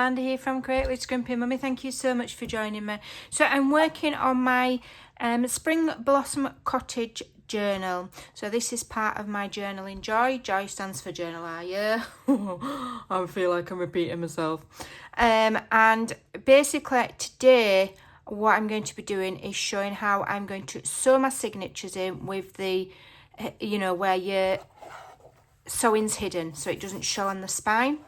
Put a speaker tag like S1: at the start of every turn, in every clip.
S1: Yolanda here from Create with Scrimping Mummy. Thank you so much for joining me. So I'm working on my Spring Blossom Cottage journal. So this is part of my journaling joy. Joy stands for journal, yeah. I feel like I'm repeating myself. And basically today what I'm going to be doing is showing how I'm going to sew my signatures in with the, you know, where your sewing's hidden so it doesn't show on the spine.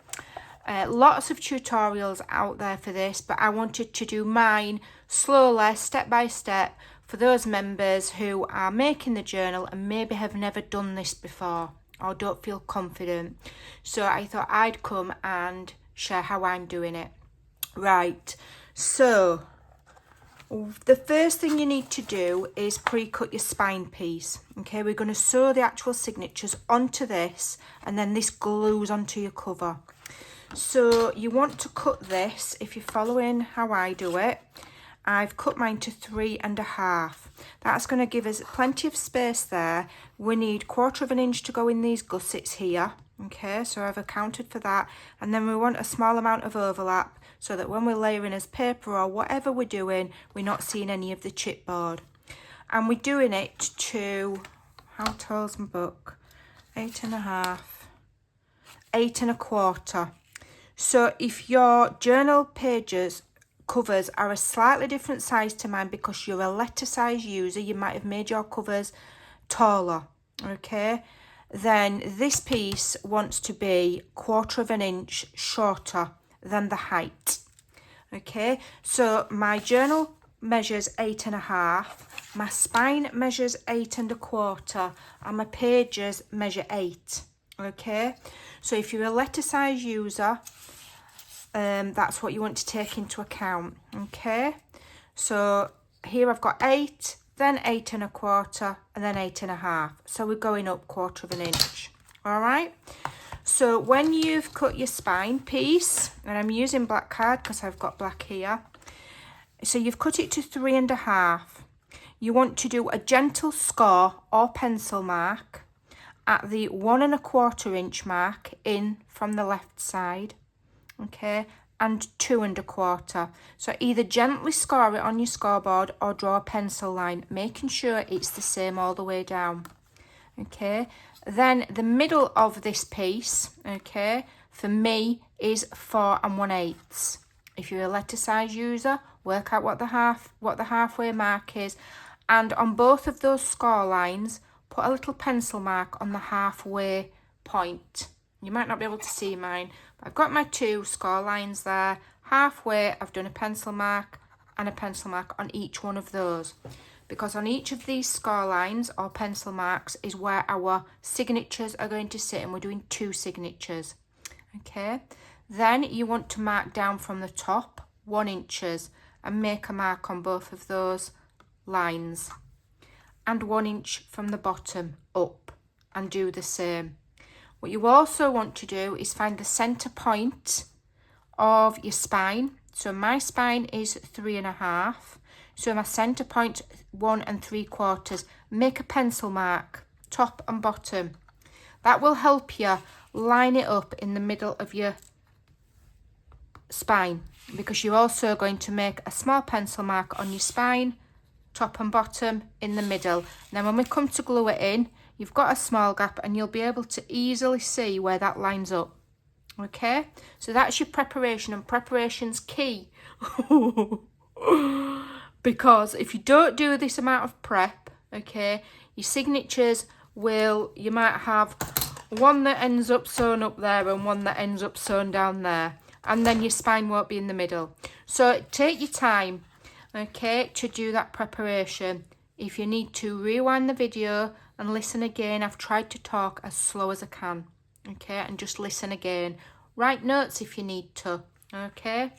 S1: Lots of tutorials out there for this, but I wanted to do mine slowly, step by step, for those members who are making the journal and maybe have never done this before or don't feel confident. So I thought I'd come and share how I'm doing it. Right, so the first thing you need to do is pre-cut your spine piece. Okay, we're going to sew the actual signatures onto this, and then this glues onto your cover. So you want to cut this, if you're following how I do it, I've cut mine to 3.5. That's going to give us plenty of space there. We need 1/4 inch to go in these gussets here. Okay, so I've accounted for that. And then we want a small amount of overlap so that when we're layering as paper or whatever we're doing, we're not seeing any of the chipboard. And we're doing it to, how tall's my book? 8.5, 8.25. So if your journal pages covers are a slightly different size to mine because you're a letter size user, you might have made your covers taller, okay, then this piece wants to be 1/4 inch shorter than the height. Okay, so my journal measures 8.5, my spine measures 8.25, and my pages measure 8. Okay, so if you're a letter size user, that's what you want to take into account. Okay, so here I've got 8, then 8.25, and then 8.5. So we're going up 1/4 inch. All right, so when you've cut your spine piece, and I'm using black card because I've got black here, so you've cut it to 3.5. You want to do a gentle score or pencil mark at the 1.25 inch mark in from the left side, okay, and 2.25. So either gently score it on your scoreboard or draw a pencil line, making sure it's the same all the way down. Okay, then the middle of this piece, okay, for me is 4 1/8. If you're a letter size user, work out what the halfway mark is, and on both of those score lines, put a little pencil mark on the halfway point. You might not be able to see mine, but I've got my 2 score lines there. Halfway, I've done a pencil mark and a pencil mark on each one of those, because on each of these score lines or pencil marks is where our signatures are going to sit, and we're doing 2 signatures. Okay, then you want to mark down from the top 1 inch and make a mark on both of those lines, and 1 inch from the bottom up, and do the same. What you also want to do is find the center point of your spine. So my spine is 3.5. So my center point 1 3/4. Make a pencil mark, top and bottom. That will help you line it up in the middle of your spine, because you're also going to make a small pencil mark on your spine, top and bottom, in the middle. Now when we come to glue it in, you've got a small gap and you'll be able to easily see where that lines up. Okay, so that's your preparation, and preparation's key. Because if you don't do this amount of prep, okay, your signatures will, you might have one that ends up sewn up there and one that ends up sewn down there, and then your spine won't be in the middle. So take your time, okay, to do that preparation. If you need to, rewind the video and listen again. I've tried to talk as slow as I can, okay, and just listen again. Write notes if you need to, okay.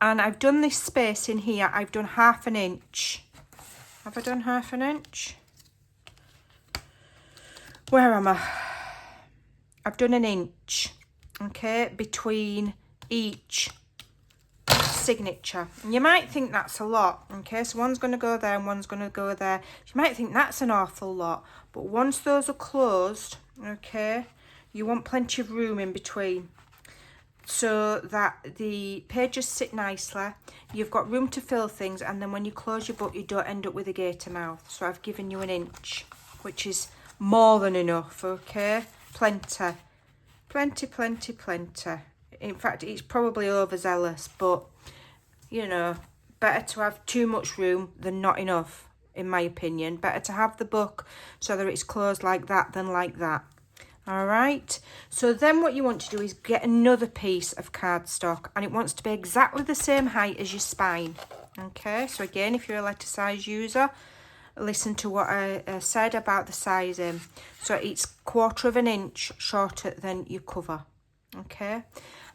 S1: And I've done this space in here, I've done 1/2 inch. Have I done 1/2 inch? Where am I? I've done 1 inch, okay, between each signature. And you might think that's a lot, okay, so one's going to go there and one's going to go there. You might think that's an awful lot, but once those are closed, okay, you want plenty of room in between. so that the pages sit nicely. You've got room to fill things, and then when you close your book, you don't end up with a gator mouth. So I've given you 1 inch, which is more than enough, okay? Plenty. Plenty, plenty, plenty. In fact, it's probably overzealous, but, you know, better to have too much room than not enough, in my opinion. Better to have the book so that it's closed like that than like that. All right, so then what you want to do is get another piece of cardstock, and it wants to be exactly the same height as your spine. Okay, so again, if you're a letter size user, listen to what I said about the sizing. So it's 1/4 inch shorter than your cover. Okay,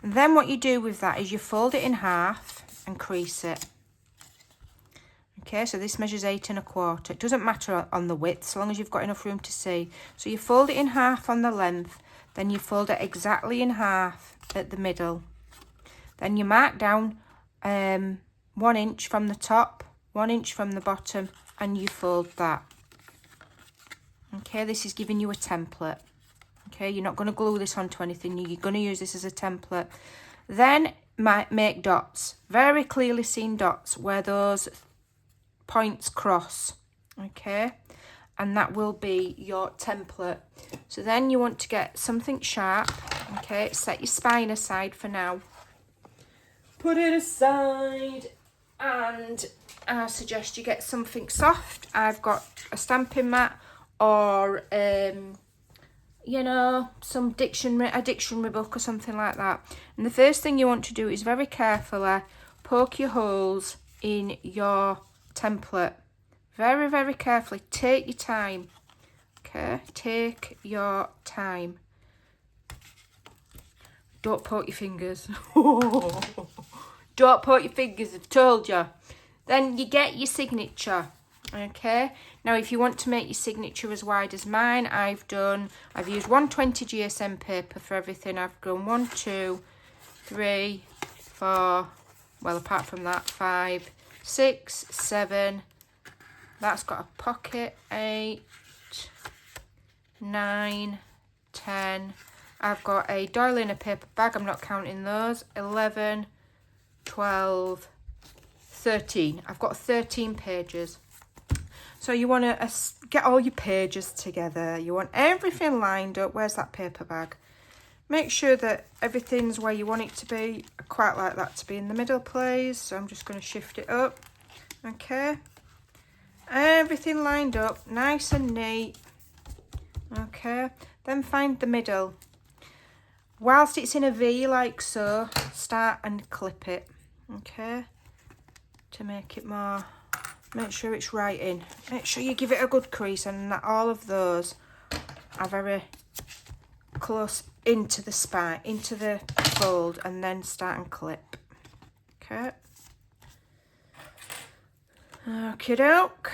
S1: and then what you do with that is you fold it in half and crease it. Okay, so this measures 8 1/4. It doesn't matter on the width, so long as you've got enough room to see. So you fold it in half on the length, then you fold it exactly in half at the middle. Then you mark down 1 inch from the top, 1 inch from the bottom, and you fold that. Okay, this is giving you a template. Okay, you're not going to glue this onto anything, you're going to use this as a template. Then make dots, very clearly seen dots where those points cross, okay, and that will be your template. So then you want to get something sharp, okay, set your spine aside for now, put it aside, and I suggest you get something soft. I've got a stamping mat or you know, a dictionary book or something like that. And the first thing you want to do is very carefully poke your holes in your template, very, very carefully. Take your time, okay, take your time. Don't poke your fingers. Don't poke your fingers, I've told you. Then you get your signature, okay. Now if you want to make your signature as wide as mine, I've used 120 GSM paper for everything. I've done 1, 2, 3, 4, well, apart from that, 5, 6, 7, that's got a pocket, 8, 9, 10, I've got a doily in a paper bag, I'm not counting those, 11, 12, 13, I've got 13 pages. So you want to get all your pages together, you want everything lined up. Where's that paper bag? Make sure that everything's where you want it to be. I quite like that to be in the middle, please. So I'm just going to shift it up. Okay. Everything lined up, nice and neat. Okay. Then find the middle. Whilst it's in a V like so, start and clip it. Okay. To make it more, make sure it's right in. Make sure you give it a good crease and that all of those are very close into the spine, into the fold, and then start and clip. Okay. Okie doke.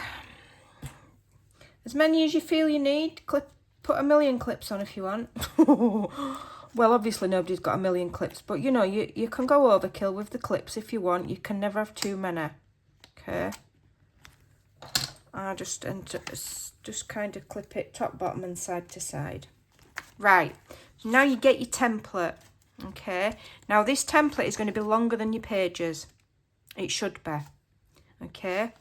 S1: As many as you feel you need. Put 1,000,000 clips on if you want. Well, obviously nobody's got 1,000,000 clips, but you know, you can go overkill with the clips if you want. You can never have too many. Okay. I just kind of clip it top, bottom, and side to side. Right. So now you get your template. Okay. Now this template is going to be longer than your pages. It should be. Okay.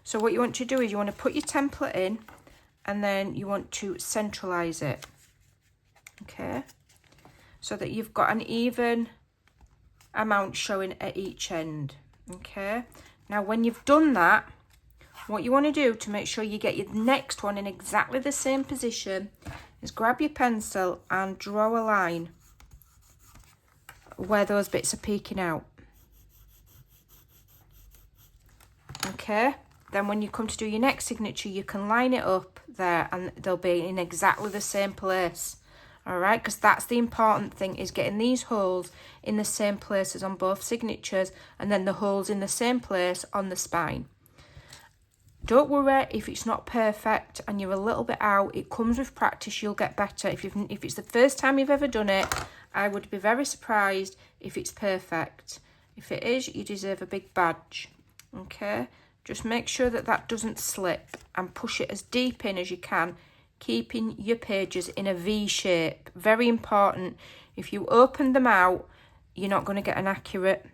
S1: So what you want to do is you want to put your template in, and then you want to centralize it. Okay. So that you've got an even amount showing at each end. Okay. Now when you've done that, what you want to do to make sure you get your next one in exactly the same position is grab your pencil and draw a line where those bits are peeking out. Okay, then when you come to do your next signature, you can line it up there and they'll be in exactly the same place. All right, because that's the important thing, is getting these holes in the same places on both signatures, and then the holes in the same place on the spine. Don't worry if it's not perfect and you're a little bit out. It comes with practice. You'll get better. If it's the first time you've ever done it, I would be very surprised if it's perfect. If it is, you deserve a big badge. Okay, just make sure that that doesn't slip and push it as deep in as you can, keeping your pages in a V shape. Very important. If you open them out, you're not going to get an accurate.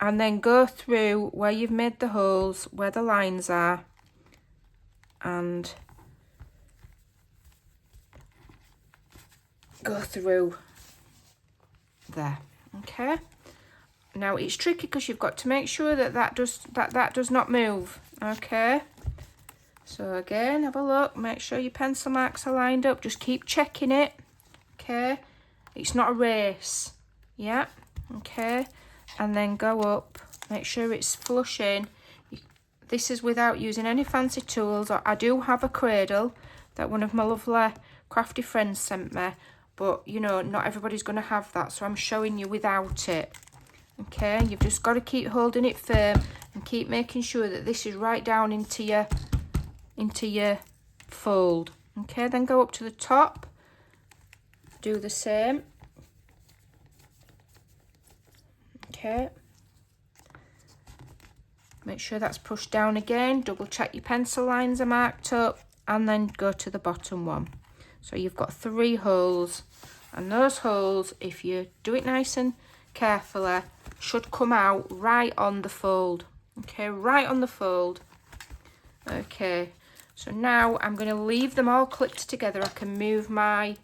S1: And then go through where you've made the holes, where the lines are, and go through there. Okay, now it's tricky because you've got to make sure that that does not move. Okay, so again, have a look, make sure your pencil marks are lined up, just keep checking it. Okay, it's not a race. Yeah, okay, and then go up, make sure it's flush in. This is without using any fancy tools. I do have a cradle that one of my lovely crafty friends sent me, but you know, not everybody's going to have that, so I'm showing you without it. Okay, you've just got to keep holding it firm and keep making sure that this is right down into your fold. Okay, then go up to the top, do the same. Okay, make sure that's pushed down again, double check your pencil lines are marked up, and then go to the bottom one. So you've got 3 holes, and those holes, if you do it nice and carefully, should come out right on the fold. Okay, right on the fold. Okay, so now I'm going to leave them all clipped together. I can move my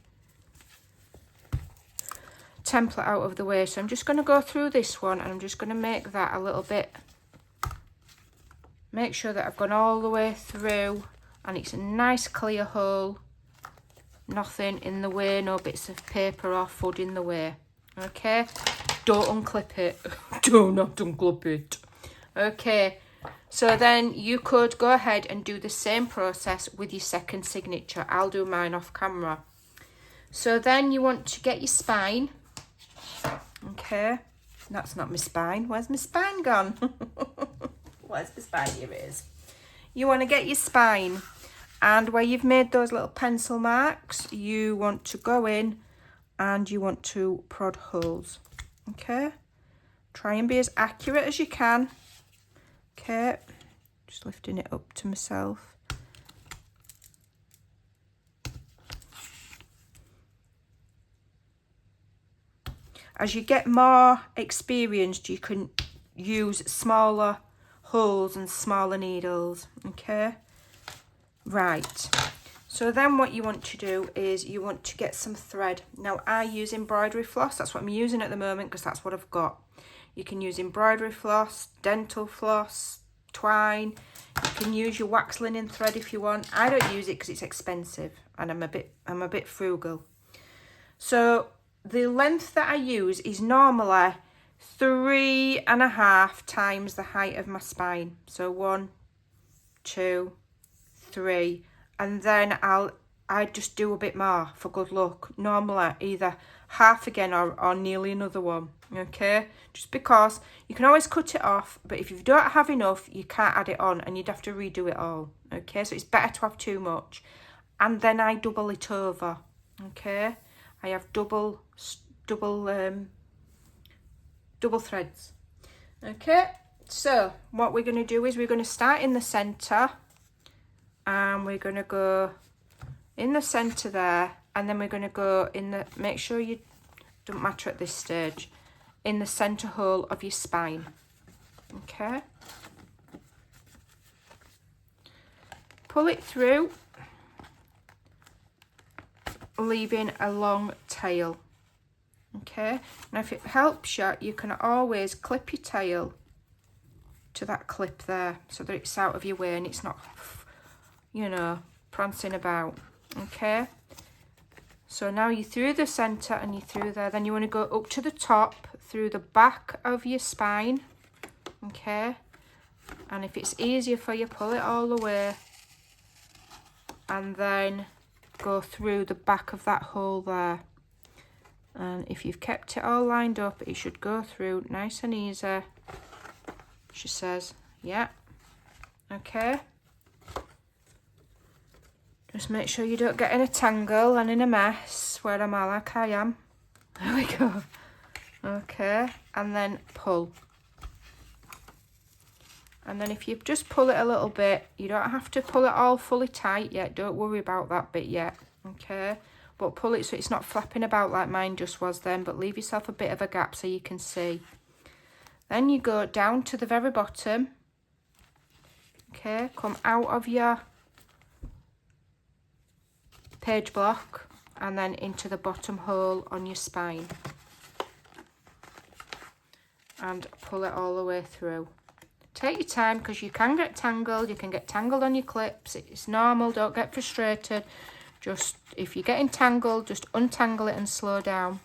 S1: template out of the way. So I'm just going to go through this one, and I'm just going to make that a little bit, make sure that I've gone all the way through and it's a nice clear hole, nothing in the way, no bits of paper or food in the way. Okay, don't unclip it. Do not unclip it. Okay, so then you could go ahead and do the same process with your second signature. I'll do mine off camera. So then you want to get your spine. Okay, that's not my spine. Where's my spine gone? Where's the spine? Here it is. You want to get your spine, and where you've made those little pencil marks, you want to go in and you want to prod holes. Okay, try and be as accurate as you can. Okay, just lifting it up to myself. As you get more experienced, you can use smaller holes and smaller needles. Okay, right, so then what you want to do is you want to get some thread. Now I use embroidery floss, that's what I'm using at the moment because that's what I've got. You can use embroidery floss, dental floss, twine. You can use your wax linen thread if you want. I don't use it because it's expensive and I'm a bit frugal. So the length that I use is normally 3.5 times the height of my spine. So 1, 2, 3, and then I just do a bit more for good luck. Normally either half again or nearly another one. Okay, just because you can always cut it off, but if you don't have enough, you can't add it on and you'd have to redo it all. Okay, so it's better to have too much. And then I double it over. Okay, I have double threads. Okay, so what we're going to do is we're going to start in the center, and we're going to go in the center there, and then we're going to go in the, make sure you don't matter at this stage, in the center hole of your spine. Okay, pull it through, leaving a long tail. Okay, now if it helps you, you can always clip your tail to that clip there so that it's out of your way and it's not, you know, prancing about. Okay, so now you're through the center and you're through there. Then you want to go up to the top through the back of your spine. Okay, and if it's easier for you, pull it all the way and then go through the back of that hole there. And if you've kept it all lined up, it should go through nice and easy. She says, yeah. Okay, just make sure you don't get in a tangle and in a mess where I'm like I am. There we go. Okay, and then pull. And then if you just pull it a little bit, you don't have to pull it all fully tight yet. Don't worry about that bit yet. Okay, but pull it so it's not flapping about like mine just was then, but leave yourself a bit of a gap so you can see. Then you go down to the very bottom, okay, come out of your page block and then into the bottom hole on your spine and pull it all the way through. Take your time because you can get tangled on your clips, it's normal, don't get frustrated. Just if you're getting tangled, just untangle it and slow down.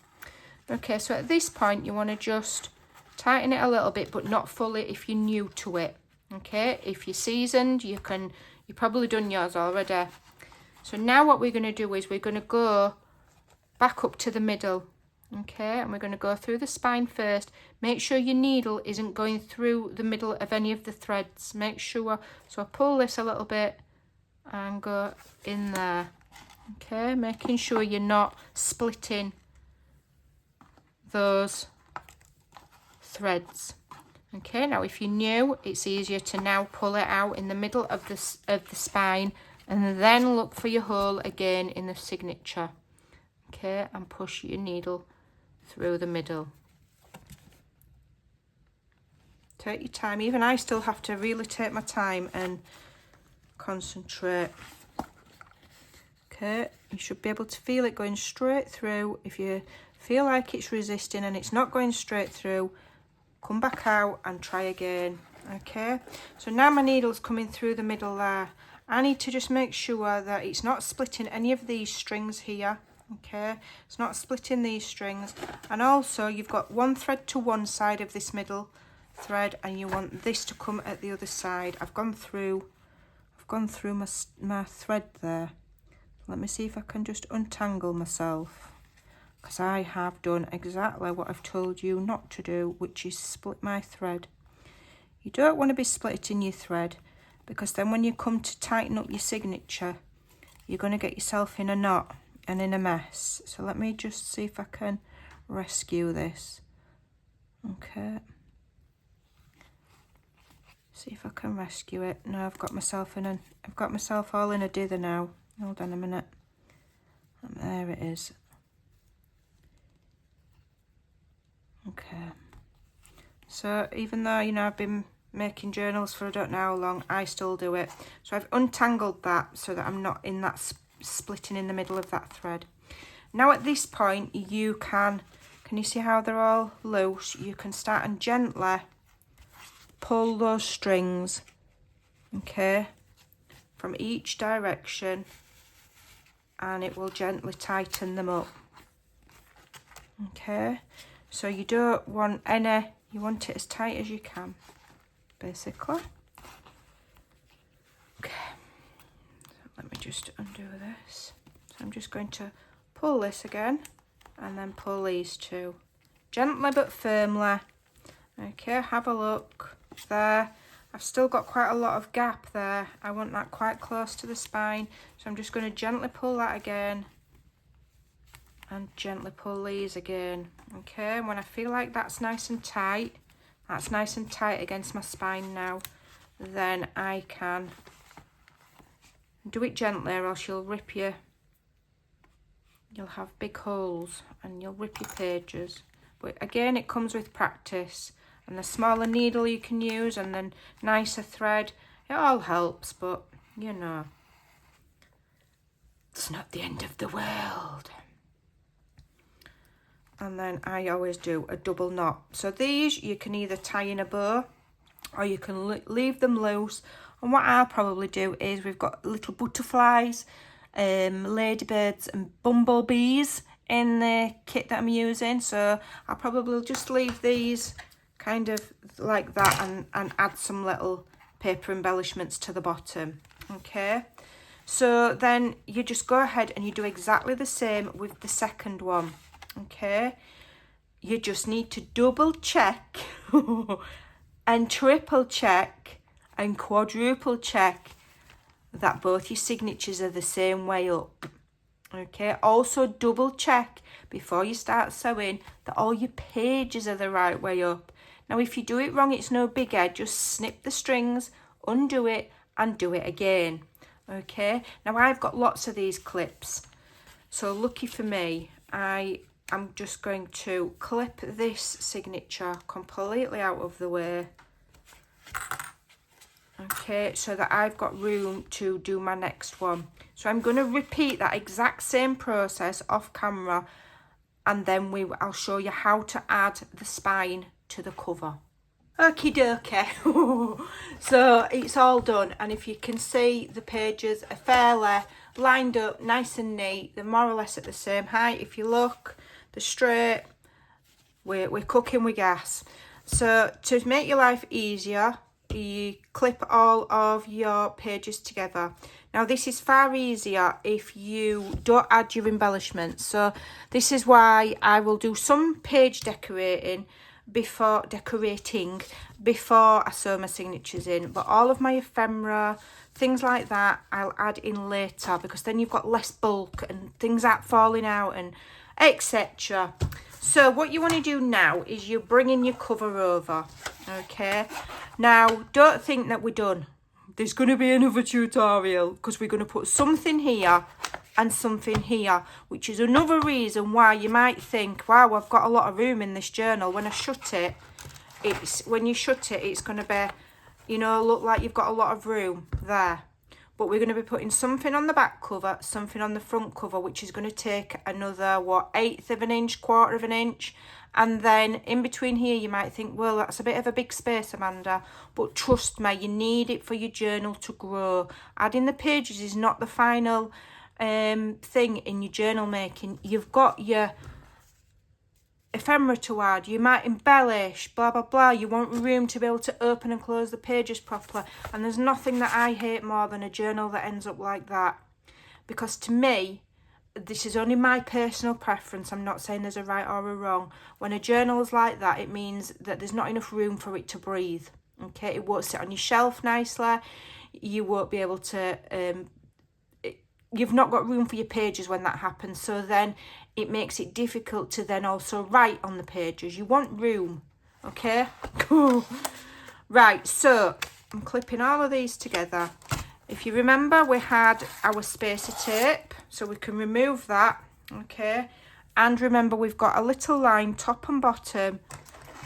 S1: Okay, so at this point you want to just tighten it a little bit, but not fully if you're new to it. Okay, if you're seasoned, you've probably done yours already. So now what we're going to do is we're going to go back up to the middle. Okay, and we're going to go through the spine first. Make sure your needle isn't going through the middle of any of the threads. Make sure, so I pull this a little bit and go in there. Okay, making sure you're not splitting those threads. Okay, now if you're new, it's easier to now pull it out in the middle of the spine and then look for your hole again in the signature. Okay, and push your needle through the middle. Take your time. Even I still have to really take my time and concentrate. Okay, you should be able to feel it going straight through. If you feel like it's resisting and it's not going straight through, come back out and try again. Okay, so now my needle's coming through the middle there. I need to just make sure that it's not splitting any of these strings here. Okay, it's not splitting these strings, and also you've got one thread to one side of this middle thread and you want this to come at the other side. I've gone through my thread there. Let me see if I can just untangle myself, because I have done exactly what I've told you not to do, which is split my thread. You don't want to be splitting your thread, because then when you come to tighten up your signature, you're going to get yourself in a knot and in a mess. So let me just see if I can rescue this. Okay, see if I can rescue it. No, I've got myself all in a dither now. Hold on a minute. There it is. Okay, so even though, you know, I've been making journals for I don't know how long, I still do it. So I've untangled that so that I'm not in that splitting in the middle of that thread. Now at this point you can you see how they're all loose? You can start and gently pull those strings, okay, from each direction, and it will gently tighten them up. Okay, so you don't want any, you want it as tight as you can, basically. Okay, so let me just undo this. So I'm just going to pull this again and then pull these two gently but firmly. Okay, have a look there. I've still got quite a lot of gap there. I want that quite close to the spine, so I'm just going to gently pull that again and gently pull these again. Okay, and when I feel like that's nice and tight against my spine now, then I can do it gently, or else you'll have big holes and you'll rip your pages. But again, it comes with practice, and the smaller needle you can use and then nicer thread, it all helps. But you know, it's not the end of the world. And then I always do a double knot. So these you can either tie in a bow or you can leave them loose. And what I'll probably do is, we've got little butterflies, ladybirds and bumblebees in the kit that I'm using, so I'll probably just leave these kind of like that and add some little paper embellishments to the bottom. Okay, so then you just go ahead and you do exactly the same with the second one. Okay, you just need to double check and triple check and quadruple check that both your signatures are the same way up. Okay, also double check before you start sewing that all your pages are the right way up. Now if you do it wrong, it's no biggie, just snip the strings, undo it and do it again. Okay, now I've got lots of these clips, So lucky for me, I am just going to clip this signature completely out of the way. Okay, so that I've got room to do my next one. So I'm going to repeat that exact same process off camera, and then I'll show you how to add the spine to the cover. Okie dokie. So it's all done, and if you can see, the pages are fairly lined up, nice and neat. They're more or less at the same height. If you look, they're straight. We're cooking with gas. So to make your life easier, you clip all of your pages together. Now this is far easier if you don't add your embellishments. So this is why I will do some page decorating before I sew my signatures in, but all of my ephemera, things like that, I'll add in later, because then you've got less bulk and things aren't falling out and etc. So what you want to do now is you're bringing your cover over. Okay, now don't think that we're done. There's going to be another tutorial, because we're going to put something here and something here, which is another reason why you might think, wow, I've got a lot of room in this journal. When I shut it, it's going to be, you know, look like you've got a lot of room there. But we're going to be putting something on the back cover, something on the front cover, which is going to take another, what, 1/8 of an inch, 1/4 of an inch. And then in between here, you might think, well, that's a bit of a big space, Amanda. But trust me, you need it for your journal to grow. Adding the pages is not the final thing in your journal making. You've got your ephemera to add, you might embellish, blah blah blah. You want room to be able to open and close the pages properly, and there's nothing that I hate more than a journal that ends up like that. Because to me, this is only my personal preference, I'm not saying there's a right or a wrong. When a journal is like that, it means that there's not enough room for it to breathe. Okay, it won't sit on your shelf nicely, you won't be able to you've not got room for your pages when that happens. So then it makes it difficult to then also write on the pages. You want room. Okay. Right, so I'm clipping all of these together. If you remember, we had our spacer tape, so we can remove that. Okay, and remember, we've got a little line top and bottom,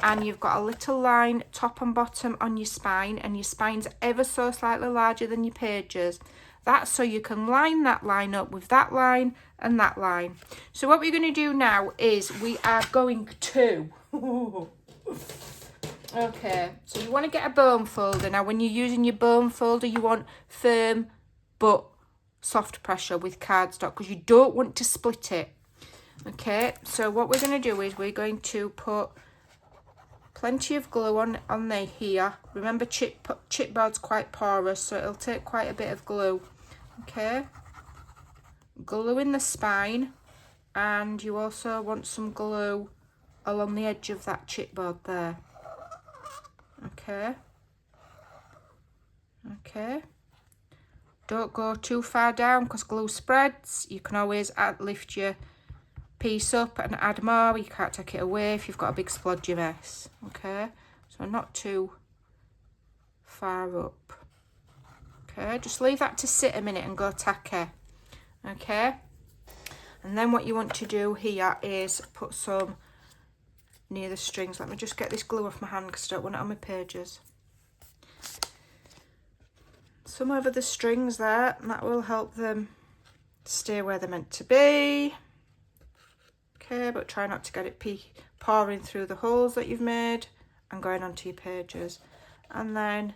S1: and you've got a little line top and bottom on your spine, and your spine's ever so slightly larger than your pages. That's so you can line that line up with that line and that line. So what we're going to do now is we are going to... Okay, so you want to get a bone folder. Now, when you're using your bone folder, you want firm but soft pressure with cardstock, because you don't want to split it. Okay, so what we're going to do is we're going to put plenty of glue on there here. Remember, chipboard's quite porous, so it'll take quite a bit of glue. Okay, glue in the spine, and you also want some glue along the edge of that chipboard there. Okay, don't go too far down, because glue spreads. You can always lift your piece up and add more. You can't take it away if you've got a big splodgy mess. Okay, so not too far up. Okay, just leave that to sit a minute and go tacky. Okay, and then what you want to do here is put some near the strings. Let me just get this glue off my hand, because I don't want it on my pages. Some over the strings there, and that will help them stay where they're meant to be. Okay, but try not to get it pouring through the holes that you've made and going onto your pages. And then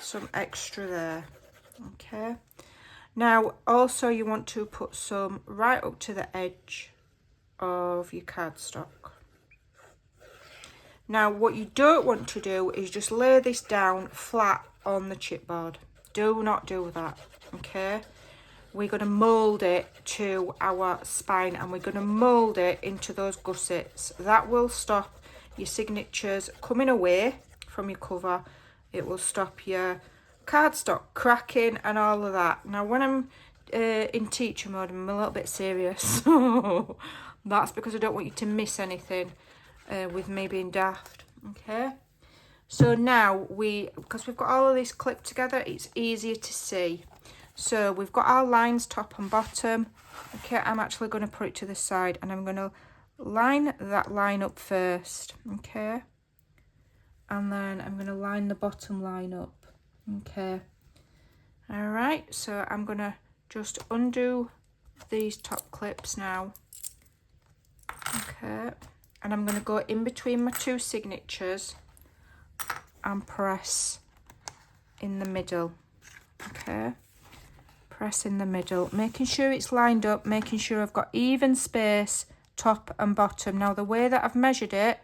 S1: some extra there. Okay, now also you want to put some right up to the edge of your cardstock. Now what you don't want to do is just lay this down flat on the chipboard. Do not do that. Okay, we're going to mould it to our spine, and we're going to mould it into those gussets. That will stop your signatures coming away from your cover. It will stop your cardstock cracking and all of that. Now when I'm in teacher mode, I'm a little bit serious. That's because I don't want you to miss anything with me being daft. Okay, so now because we've got all of this clipped together, it's easier to see. So we've got our lines top and bottom. Okay, I'm actually going to put it to the side and I'm going to line that line up first. Okay, and then I'm going to line the bottom line up. Okay, all right, so I'm going to just undo these top clips now. Okay, and I'm going to go in between my two signatures and press in the middle. Okay, press in the middle, making sure it's lined up, making sure I've got even space top and bottom. Now the way that I've measured it,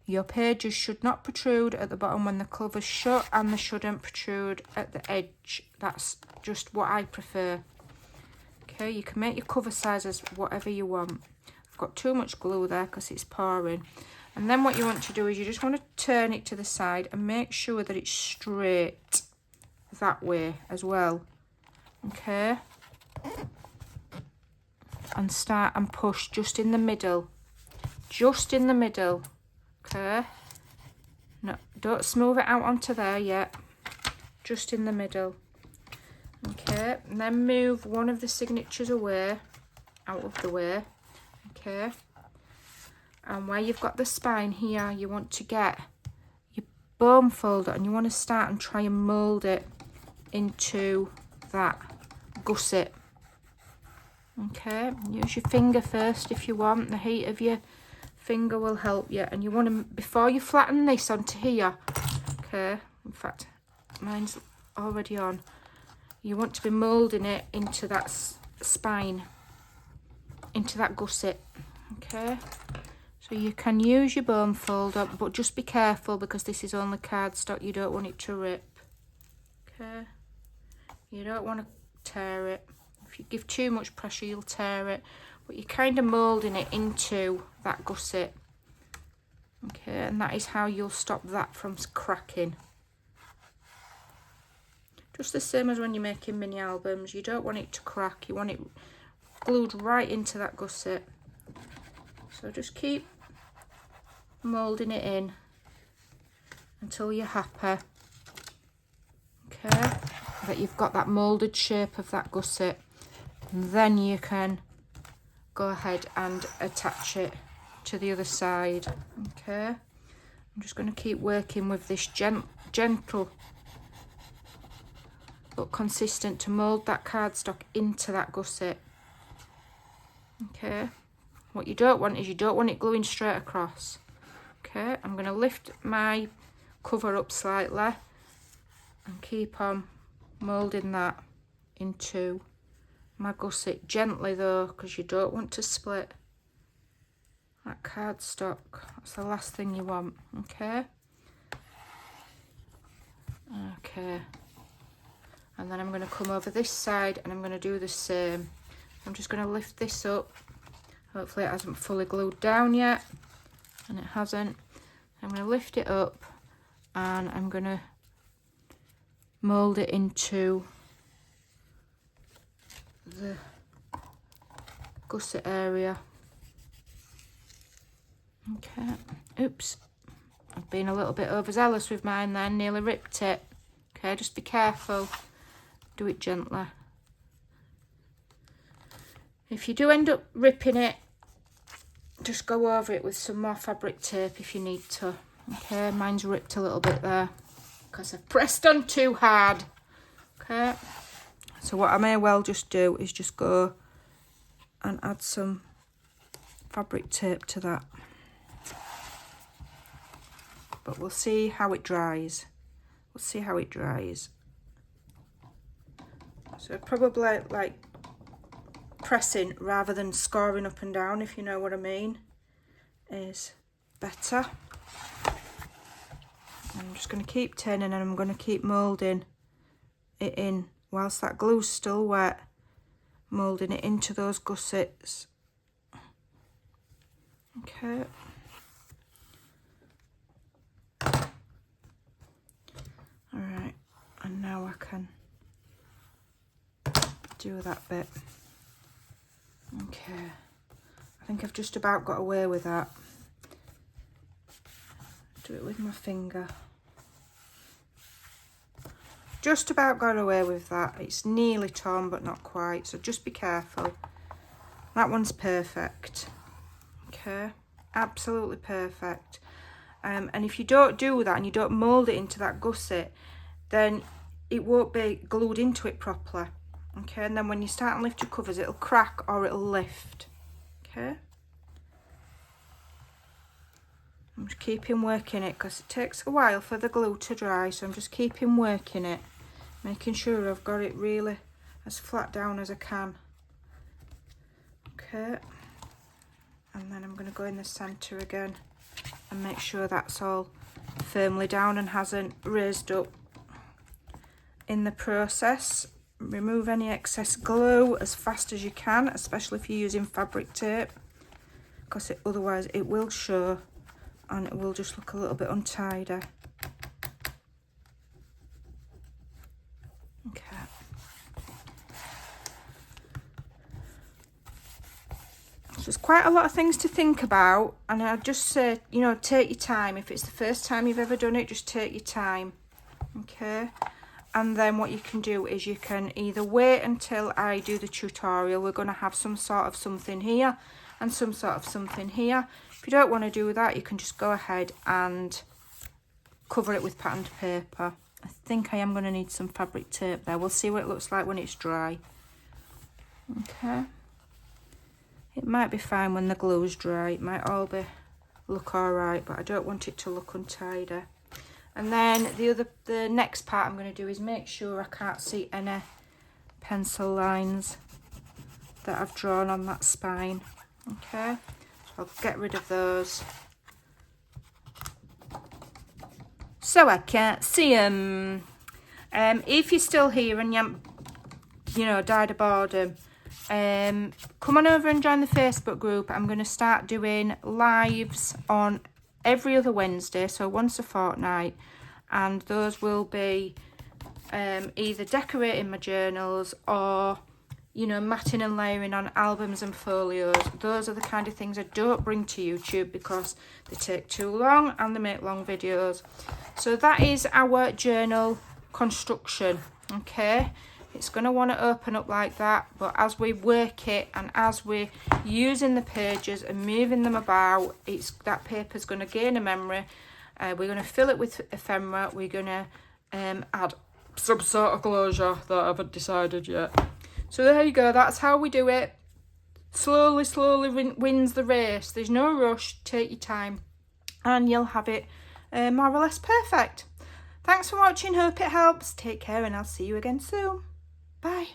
S1: your pages should not protrude at the bottom when the cover's shut, and they shouldn't protrude at the edge. That's just what I prefer. Okay, you can make your cover sizes whatever you want. I've got too much glue there because it's pouring. And then what you want to do is you just want to turn it to the side and make sure that it's straight that way as well. Okay, and start and push just in the middle, just in the middle. Okay, no, don't smooth it out onto there yet, just in the middle. Okay, and then move one of the signatures away, out of the way. Okay, and where you've got the spine here, you want to get your bone folder and you want to start and try and mould it into that gusset. Okay, use your finger first if you want. The heat of your finger will help you, and you want to, before you flatten this onto here, okay, in fact mine's already on, you want to be moulding it into that spine, into that gusset. Okay, so you can use your bone folder, but just be careful because this is only cardstock, you don't want it to rip. Okay, you don't want to tear it. If you give too much pressure you'll tear it, but you're kind of moulding it into that gusset. Okay, and that is how you'll stop that from cracking. Just the same as when you're making mini albums, you don't want it to crack, you want it glued right into that gusset. So just keep moulding it in until you're happy, okay, that you've got that moulded shape of that gusset. And then you can go ahead and attach it to the other side. Okay, I'm just going to keep working with this gentle but consistent to mould that cardstock into that gusset. Okay, what you don't want is you don't want it gluing straight across. Okay, I'm going to lift my cover up slightly and keep on moulding that into my gusset, gently though, because you don't want to split that cardstock. That's the last thing you want. Okay, okay, and then I'm going to come over this side and I'm going to do the same. I'm just going to lift this up. Hopefully it hasn't fully glued down yet, and it hasn't. I'm going to lift it up and I'm going to mould it into the gusset area. Okay, oops, I've been a little bit overzealous with mine then, nearly ripped it. Okay, just be careful, do it gently. If you do end up ripping it, just go over it with some more fabric tape if you need to. Okay, mine's ripped a little bit there because I've pressed on too hard. Okay, so what I may well just do is just go and add some fabric tape to that. But we'll see how it dries. We'll see how it dries. So probably like pressing rather than scoring up and down, if you know what I mean, is better. I'm just going to keep turning and I'm going to keep moulding it in whilst that glue's still wet, moulding it into those gussets. Okay. Alright, and now I can do that bit. Okay, I think I've just about got away with that. Do it with my finger. just about got away with that. It's nearly torn, but not quite, so just be careful. That one's perfect. Okay, absolutely perfect. And if you don't do that and you don't mould it into that gusset, then it won't be glued into it properly. Okay, and then when you start and lift your covers, it'll crack or it'll lift. Okay. I'm just keeping working it because it takes a while for the glue to dry, so I'm just keeping working it, making sure I've got it really as flat down as I can. Okay, and then I'm going to go in the centre again and make sure that's all firmly down and hasn't raised up in the process. Remove any excess glue as fast as you can, especially if you're using fabric tape, because otherwise it will show and it will just look a little bit untidy. Okay. So there's quite a lot of things to think about, and I'd just say, you know, take your time. If it's the first time you've ever done it, just take your time. Okay. And then what you can do is you can either wait until I do the tutorial. We're going to have some sort of something here and some sort of something here. If you don't want to do that, you can just go ahead and cover it with patterned paper. I think I am going to need some fabric tape there. We'll see what it looks like when it's dry. Okay. It might be fine when the glue's dry. It might all look alright, but I don't want it to look untidy. And then the next part I'm going to do is make sure I can't see any pencil lines that I've drawn on that spine. Okay, so I'll get rid of those so I can't see them. If you're still here and you know, died of boredom, come on over and join the Facebook group. I'm going to start doing lives on every other Wednesday, so once a fortnight, and those will be either decorating my journals or, you know, matting and layering on albums and folios. Those are the kind of things I don't bring to YouTube because they take too long and they make long videos. So that is our journal construction. Okay, it's going to want to open up like that, but as we work it and as we're using the pages and moving them about, that paper's going to gain a memory. We're going to fill it with ephemera. We're going to add some sort of closure that I haven't decided yet. So there you go, that's how we do it. Slowly wins the race. There's no rush, take your time and you'll have it more or less perfect. Thanks for watching, hope it helps. Take care and I'll see you again soon. Bye.